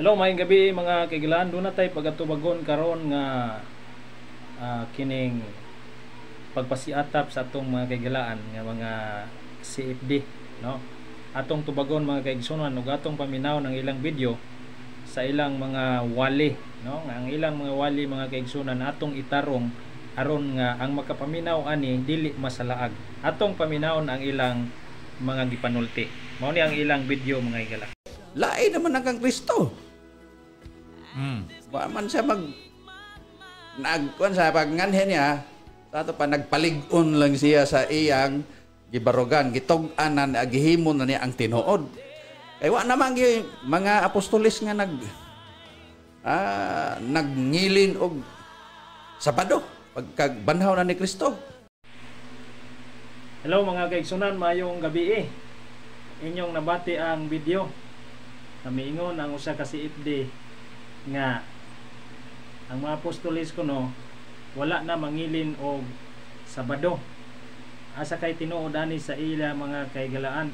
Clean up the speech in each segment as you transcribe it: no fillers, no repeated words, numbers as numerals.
Hello, maayong gabi mga kaigilaan. Doon na tayo pagatubagon karon nga kining pagpasiatap sa atong mga kaigilaan nga mga CFD, no? Atong tubagon mga kaigsunan ug atong paminaw ng ilang video sa ilang mga wali, no? Nga ang ilang mga wali mga kaigsunan atong itarong aron nga ang makapaminaw ani dili masalaag. Atong paminawon ang ilang mga gipanulti. Mao ni ang ilang video mga kaigilaan. Lain naman ang Kristo. Wa man siya nagkuan sa pagnganhin niya, tato pa nagpalig-on lang siya sa iyang gibarugan, gitug-an na gihimo na niya ang tinuod. Kay wa naman mga apostolis nga nagnilin og Sabado pagkagbanhaw na ni Kristo. Hello mga kaigsunan, mayong gabi inyong nabati ang video. Namiingon ang usa ka CFD nga ang mga apostolis kuno wala na mangilin og Sabado. Asa kay tinuod ani sa ila mga kaigalaan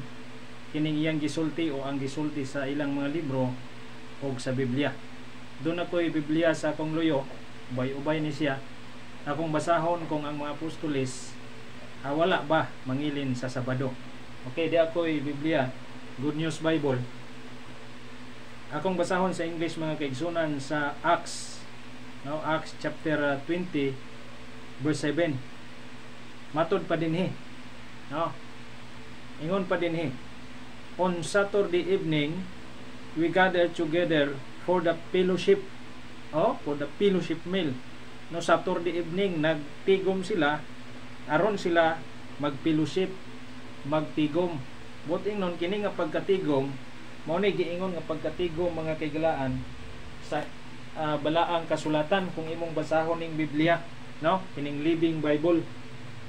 kining iyang gisulti o ang gisulti sa ilang mga libro og sa Biblia. Doon ako'y Biblia sa akong luyo, ubay-ubay ni siya. Akong basahon kung ang mga apostolis wala ba mangilin sa Sabado. Okay, di ako'y Biblia, Good News Bible. Akong basahon sa English mga kaigsunan sa Acts, no? Acts chapter 20 verse 7. Matod pa dinhi, no? Ingon pa dinhi, on Saturday evening we gather together for the fellowship, for the fellowship meal. No, Saturday evening nagtigom sila aron sila mag-fellowship, magtigom. Buting nun kini nga pagkatigom mao ni giingon nga pagkatigom mga kaigalaan sa balaang kasulatan kung imong basahon ning Biblia, no? Kining Living Bible.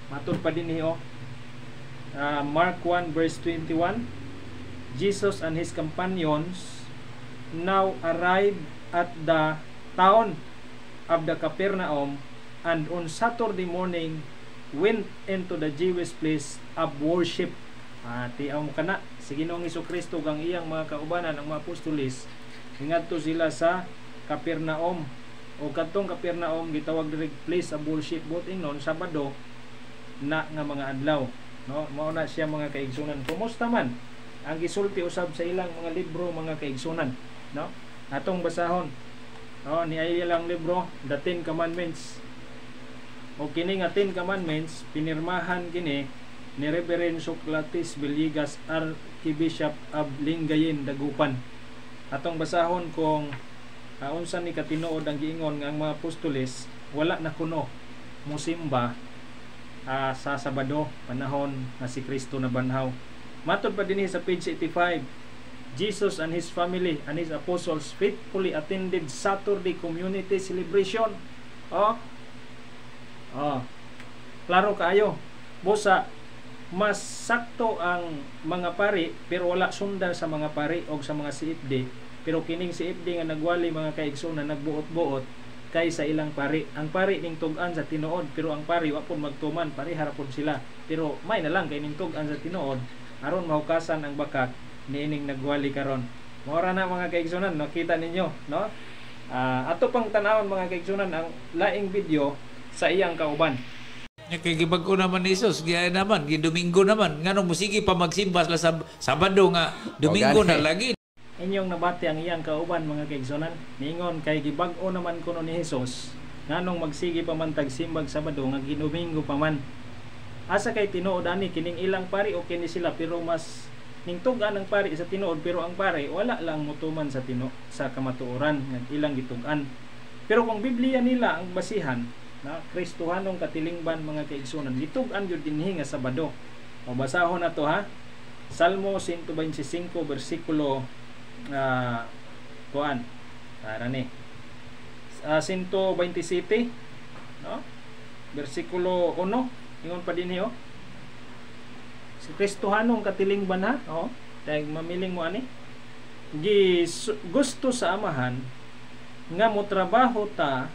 Matud pa dinhi Mark 1 verse 21. Jesus and his companions now arrived at the town of the Capernaum, and on Saturday morning went into the Jewish place of worship. Tiaw mo kana si Ginoong Hesukristo ang iyang mga kaubanan, ang mga apostolis, ngadto sila sa Capernaum. O kadtong Capernaum gitawag diri place of worship, buting non Sabado na nga mga adlaw, no? Mao na siya mga kaigsunan. Kumusta man ang gisulti usab sa ilang mga libro mga kaigsunan, no? Atong basahon, no, ni ilang libro, The Ten Commandments. O kini nga Ten Commandments pinirmahan kini ni Reverend Socrates Villegas, Archbishop of Lingayen, Dagupan. Atong basahon kung unsa ni katinuod ang giingon nga ang mga apostoles wala na kuno musimba sa Sabado panahon nga si Kristo na banhaw. Matod pa dinhi sa page 85, Jesus and his family and his apostles faithfully attended Saturday community celebration. Klaro kaayo. Busa mas sakto ang mga pari pero wala sundal sa mga pari o sa mga CFD, pero kining CFD nga nagwali mga kaigsunan nagbuot-buot kay sa ilang pari. Ang pari ning tug-an sa tinuod pero ang pari wa pud magtuman, pari harapon sila, pero may na lang kay ning tug-an sa tinuod aron mahukasan ang bakak niining nagwali karon. Mora na mga kaigsunan, nakita ninyo, no? Ato pang tanawon mga kaigsunan ang laing video sa iyang kauban. Kay gibag-o naman ni Jesus, gaya naman, Domingo naman. Nganong musigi pa magsimba sa Sabado nga, Domingo na lagi. Inyong nabati ang iyang kauban mga kaigsunan. Ningon kay gibag-o naman kuno ni Jesus, nganong magsigi pa man tagsimbag Sabado nga Domingo pa man. Asa kay tinuod ani kining ilang pari o kini sila pero mas ning tug-an ang pari sa tinuod, pero ang pari wala lang mutuman sa sa kamatuoran nga ilang gitug-an. Pero kung Biblia nila ang basihan, na Kristohanong katilingban mga kaigsunan, gitug-an gyud dinhi nga Sabado. Mabasahon nato Salmo 125 bersikulo 127, no? Bersikulo 1, ingon pa dinhi si Kristohanong katilingban dahil mamiling mo ani gusto sa amahan nga mo trabaho ta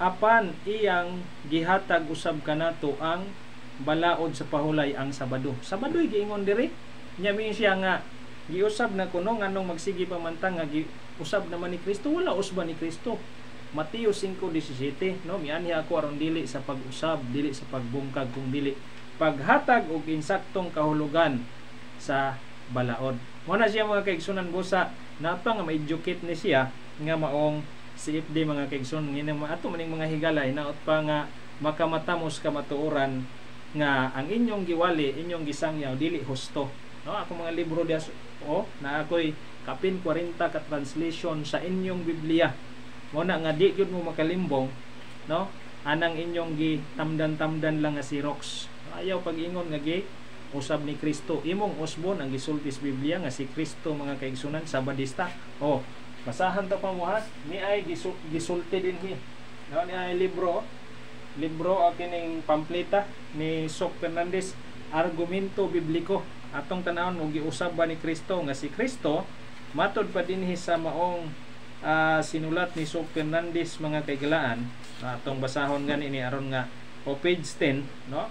apan iyang gihatag usab kanato ang balaod sa pahulay ang Sabado. Sabado'y giingon diri. Nya siya nga giusab na kuno nganong magsigi pamantang nga giusab naman ni Kristo, wala usba ni Kristo. Mateo 5:17, no, mianhi ako aron dili sa pag-usab, dili sa pagbungkag, kung dili paghatag og insaktong kahulugan sa balaod. Mo na siya mga kaigsunan busa, napa nga ma-educate ni siya nga maong CFD mga kaigsunan, ngina ato maning mga higalay naot pa nga makamatamos kamatuoran nga ang inyong giwali, inyong gisangyaw dili husto. No, ako mga libro dias na ako'y kapin 40 ka translation sa inyong Biblia. Mo na nga di gyud mo makalimbong, no? Anang inyong gitamdan-tamdan lang nga Xerox. Ayaw pag-ingon nga gi usab ni Kristo. Imong usbon ang gisulti sa Biblia nga si Kristo mga kaigsunan sabadista. Basahan ta pa mo ha. Ni ay gisulti din hi. No, ni ay libro kining pampleta ni Sok Fernandez, Argumento Bibliko. Atong tanawon og giusab ba ni Kristo nga si Kristo matod pa dinhi sa maong sinulat ni Sok Fernandez mga kaigalaan. Atong basahon gani ni aron nga o page 10, no?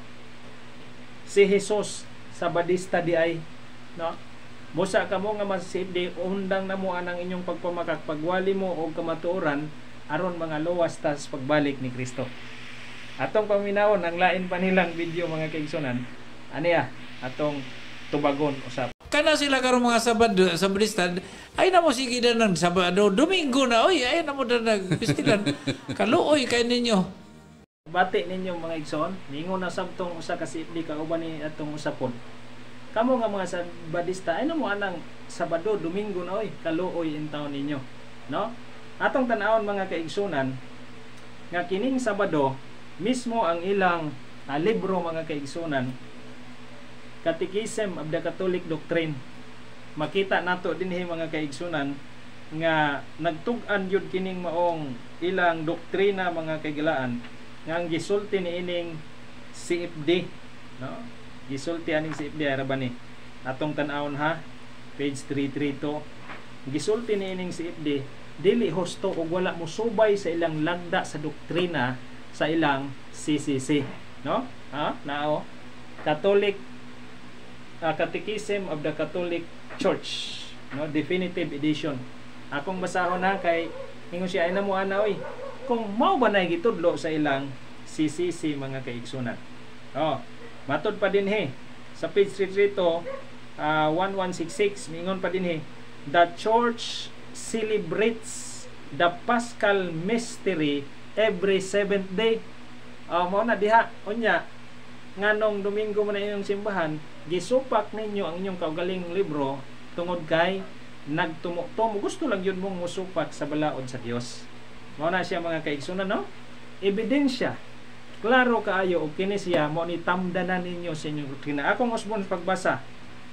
Si Jesus sabadista di ay, no? Busa kamo nga masibdi undang namo anang inyong pagpamakak pagwali mo og kamatuoran aron mga luwas tas pagbalik ni Kristo. Atong paminawon ang lain pa nilang video mga kaigsunan. Aniya atong tubagon usap. Kana sila karong mga Sabadista, ay na mo sige na ng Sabado, Domingo na, oy, ay na mo na nagpistilan. Kaluoy kay ninyo. Bati ninyo mga igsoon, ningon na sabtong usa ka CFD kauban ni atong usapon. Kamo nga mga Sabadista, ay na mo anang Sabado, Domingo na, oy, kaluoy in taon ninyo. No? Atong tanawon mga kaigsunan, nga kining Sabado, mismo ang ilang libro mga kaigsunan, Catechism of the Catholic Doctrine. Makita nato dinhi mga kaigsunan nga nagtug-an yun kining maong ilang doktrina mga kaigalaan nga ang gisulti ni ining CFD, no? Gisulti aning CFD ara ba ni atong tan-awon ha, page 332. Gisulti ni ining CFD dili husto ug wala mo subay sa ilang lagda sa doktrina sa ilang CCC, no? Nao Catholic Catechism of the Catholic Church, no, definitive edition. Akong basahon na kay ingon siya ay namo ana oy kung mao ba nay gitudlo sa ilang CCC mga kaigsunan. Matod pa din sa page 1166 mingon pa din the church celebrates the Paschal mystery every 7th day. Mao na diha unya nganong Domingo man na inyong simbahan, gisupak ninyo ang inyong kaugaling libro tungod kay nagtumo-tumo. Gusto lang yun mong musupak sa balaod sa Dios. Mao na siya mga kaigsunan, no? Ebidensya. Klaro kaayo og kini siya mo ni tamdanan ninyo sa inyong doktrina. Akong usbon pagbasa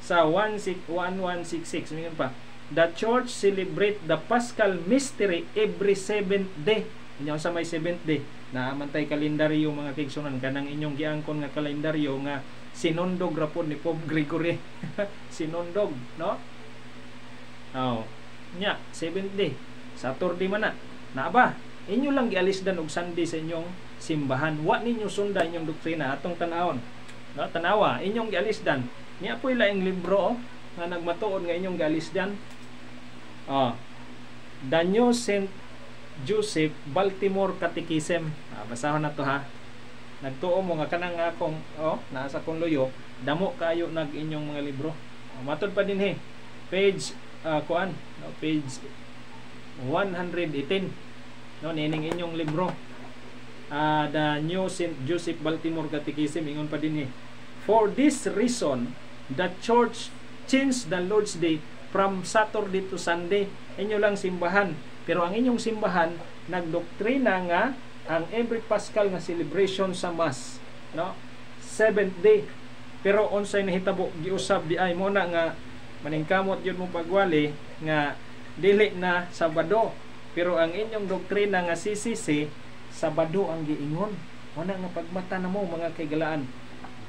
sa 1166 mingon pa. The church celebrate the Paschal mystery every 7th day. Inyo sa may 7th day. Naamantay kalendaryo mga kaigsunan kanang inyong giangkon nga kalendaryo nga sinundog rapon ni Pope Gregory. Sinundog, no? Nya 7th day. Saturday man na ba? Inyo lang gialisdan og Sunday sa inyong simbahan. Wa ninyo sundan inyong doktrina atong tan-awon. No, tanawa inyong gialisdan. Niya po laing libro nga nagmatuod nga inyong gialisdan. The New St. Joseph Baltimore Catechism. Basahon na to ha. Nagtuo mo nga kanang akong nasa kong luyo, damo kayo nag inyong mga libro. Matod pa din page page 118. No, nining inyong libro. The New St. Joseph Baltimore Catechism ingon pa din For this reason, the church changed the Lord's Day from Saturday to Sunday. Inyo lang simbahan. Pero ang inyong simbahan nagdoktrina nga ang every Paschal nga celebration sa Mass, no? 7th day. Pero unsay nahitabo giusab di ay mo na nga maningkamot yun mo pagwali nga dili na Sabado. Pero ang inyong doktrina nga CCC Sabado ang giingon. Mo na nga pagmata na mo mga kaigalaan.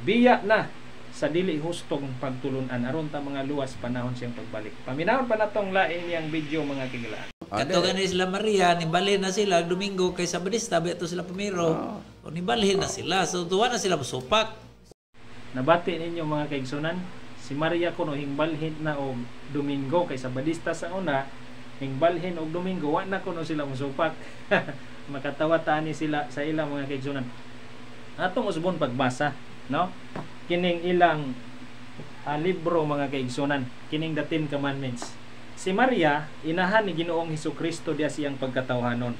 Biya na sa dili hustong pagtulunan aron ta mga luwas panahon siyang pagbalik. Paminawon pa natong lain yang video mga kaigalaan. Kato ni sila Maria, nibalhin na sila Domingo kay Sabadista, beto sila Pumiro. O nibalhin na sila, so tuwa na sila musupak. Nabati ninyo mga kaigsunan si Maria kuno hingbalhin na og Domingo kay Sabadista sa una hingbalhin og Domingo wa na kuno sila musupak. Makatawa tani sila sa ilang mga kaigsunan. Atong usbon pagbasa, no? Kining ilang libro mga kaigsunan, kining the Ten Commandments. Si Maria inahan ni Ginoong Hesukristo diya siyang pagkatawhanon,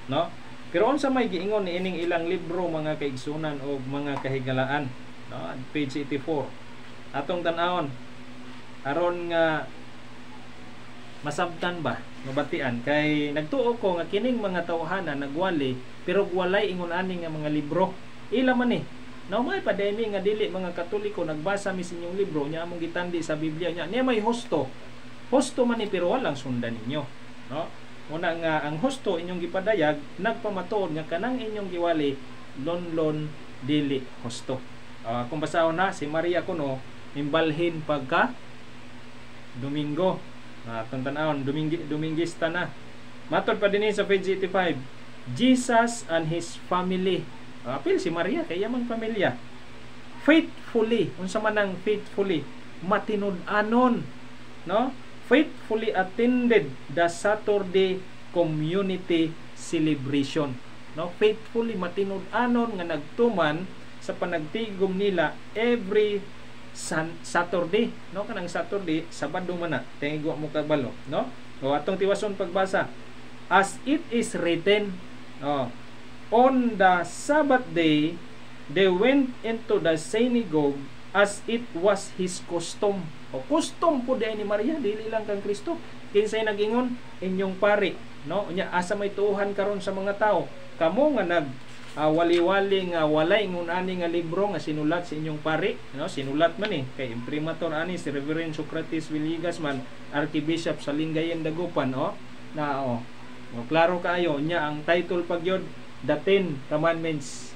no? Pero unsa may giingon ni ining ilang libro mga kaigsunan o mga kahigalaan, no? Page 84. Atong tan-awon aron nga masabtan ba, mabatian kay nagtuo ko nga kining mga tawhana nagwali pero walay ingon ani nga mga libro. Ila man ni. No may pademi nga dili mga Katoliko nagbasa mi sa inyong libro nya among gitandi sa Biblia nya. Niya may husto. Husto man ni pero walang sundan ninyo, no? Una nga ang husto inyong gipadayag nagpamatuod nga kanang inyong giwali lonlon dili husto. Kung basahon na si Maria kuno imbalhin pagka Domingo. Tantanawon Domingista na. Matod pa dinhi sa page 85. Jesus and his family. Apil si Maria kay yamang pamilya. Faithfully, unsa man ang faithfully, matinud-anon, no? Faithfully attended the Saturday community celebration. No, faithfully matinud-anon nga nagtuman sa panagtigom nila every Saturday, no? Kanang Saturday Sabado man na tingwa mo kabalo, no? O atong tiwason pagbasa, as it is written, on the Sabbath day they went into the synagogue as it was his custom. O custom po di ni Maria, dili lang kang Kristo. Kinsay nag-ingon inyong pari, no? Unya asa may tuuhan karon sa mga tao, kamo nga nag wali-wali nga walay ingon ani nga libro nga sinulat sa inyong pari, no? Sinulat man kay imprimatur ani si Reverend Socrates Villegas man, Archbishop sa Lingayen Dagupan, na klaro kaayo nya ang title pagyod The Ten Commandments.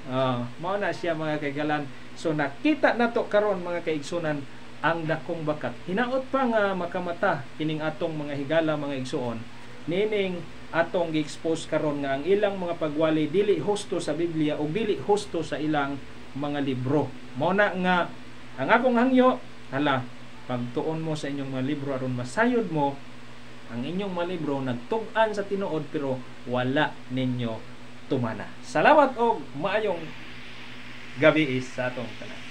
Mao na siya mga kaigalan. So nakita nato karon mga kaigsunan ang dakong bakat. Hinaot pa nga makamata kining atong mga higala mga igsuon. Nining atong gi-expose karon nga ang ilang mga pagwali dili husto sa Biblia o dili husto sa ilang mga libro. Mao na nga ang akong hangyo, pagtuon mo sa inyong mga libro aron masayod mo ang inyong mga libro nagtug-an sa tinuod pero wala ninyo tumana. Salamat og maayong gabi sa atong tanan.